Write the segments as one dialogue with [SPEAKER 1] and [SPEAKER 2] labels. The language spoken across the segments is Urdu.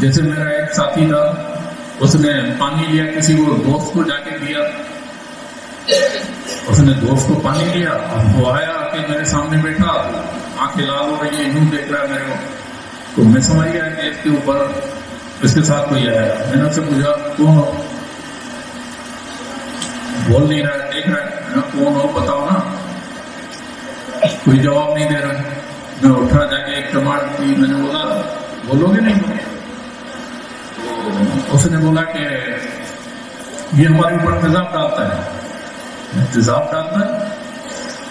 [SPEAKER 1] جیسے میرا ایک ساتھی تھا، اس نے پانی لیا، کسی کو دوست کو جا کے دیا، اس نے دوست کو پانی لیا، وہ آیا کہ میرے سامنے بیٹھا، آنکھیں لال ہو رہی ہیں، یوں دیکھ رہا ہے میرے کو، تو میں سمجھ گیا کہ اس کے اوپر اس کے ساتھ کوئی آیا۔ میں نے اس سے پوچھا کون ہو؟ بول نہیں رہا ہے، دیکھ رہا ہے، میں نے کون ہو بتاؤ نا، کوئی جواب نہیں دے رہا ہے۔ میں اٹھا جا کے ایک ٹماٹر کی، میں نے بولا بولو گے نہیں؟ اس نے بولا کہ یہ ہمارے اوپر تیزاب ڈالتا ہے۔ تیزاب ڈالتا ہے؟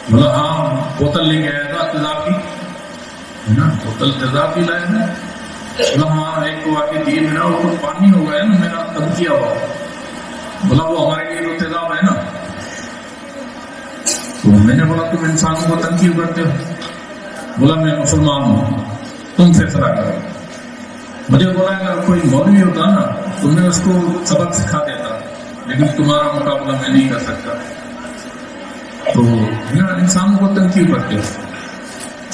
[SPEAKER 1] بولا ہاں، بوتل لے کے آیا تھا تیزاب کی، نا بوتل تیزاب کی لائے نا۔ بولا ہاں، ایک کو آ کے دیے، میرا وہ تو پانی ہو گیا نا، میرا تب کیا ہوا۔ بولا وہ ہمارے لیے تو تیزاب ہے نا۔ تو میں نے بولا تم انسانوں کو تنگ کیوں کرتے ہو؟ بولا میں مسلمان ہوں، تم فیصلہ کرو۔ مجھے بولا اگر کوئی مولوی ہوتا نا تو میں اس کو سبق سکھا دیتا، لیکن تمہارا مقابلہ میں نہیں کر سکتا، تو انسانوں کو تنگ کیوں کرتے ہو؟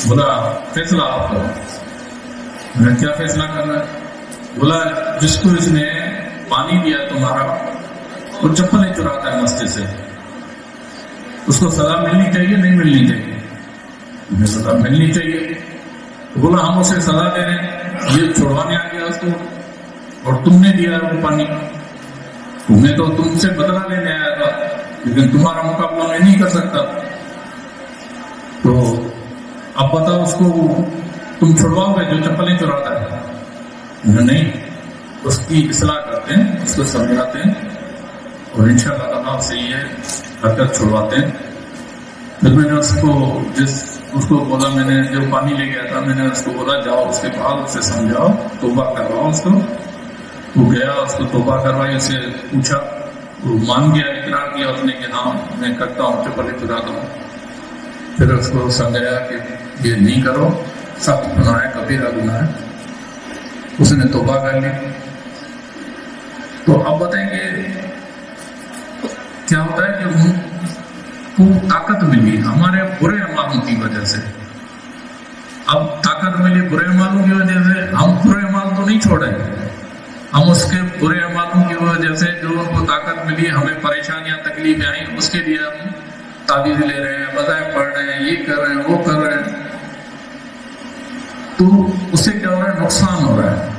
[SPEAKER 1] بولا فیصلہ آپ کرو۔ میں نے کیا فیصلہ کرنا ہے؟ بولا جس کو اس نے پانی دیا تمہارا، وہ چپلیں چراتا ہے مسجد سے، اس کو سزا ملنی چاہیے نہیں ملنی چاہیے؟ مجھے سزا ملنی چاہیے۔ بولا ہم اسے سزا دے رہے ہیں، یہ چھوڑوانے آ گیا اس کو، اور تم نے دیا وہ پانی، تمہیں تو تم سے بدلہ لینے آیا تھا، لیکن تمہارا مقابلہ میں نہیں کر سکتا، تو اب بتاؤ اس کو تم چھڑواؤ گے جو چپلیں چراتا ہے؟ نہیں، اس کی اصلاح کرتے ہیں، اس کو سمجھاتے ہیں، اور انشاءاللہ تعالیٰ سے یہ حرکت چھڑواتے ہیں۔ پھر میں نے اس کو بولا، میں نے جو پانی لے گیا تھا، میں نے اس کو بولا جاؤ اس کے بعد اسے سمجھاؤ، توبہ کرواؤ اس کو۔ وہ گیا، اس کو توبہ کروائی، اسے پوچھا، وہ مان گیا، اقرار کیا اس نے کہ ہاں میں کرتا ہوں، چپلیں چراتا ہوں۔ پھر اس کو سمجھایا کہ یہ نہیں کرو، سخت گناہ ہے، کبیرہ گناہ ہے۔ اس نے توبہ کر لی۔ تو اب بتائیں کہ کیا ہوتا ہے کہ کو طاقت ملی ہمارے برے اعمالوں کی وجہ سے۔ اب طاقت ملی برے اعمالوں کی وجہ سے، ہم برے اعمال تو نہیں چھوڑے، ہم اس کے برے اعمالوں کی وجہ سے جو ان کو طاقت ملی، ہمیں پریشانیاں تکلیفیں آئیں، اس کے لیے ہم تعویذ لے رہے ہیں، وظائف پڑھ رہے ہیں، یہ کر رہے ہیں، وہ کر رہے ہیں، تو اس سے کیا ہو رہا ہے؟ نقصان ہو رہا ہے۔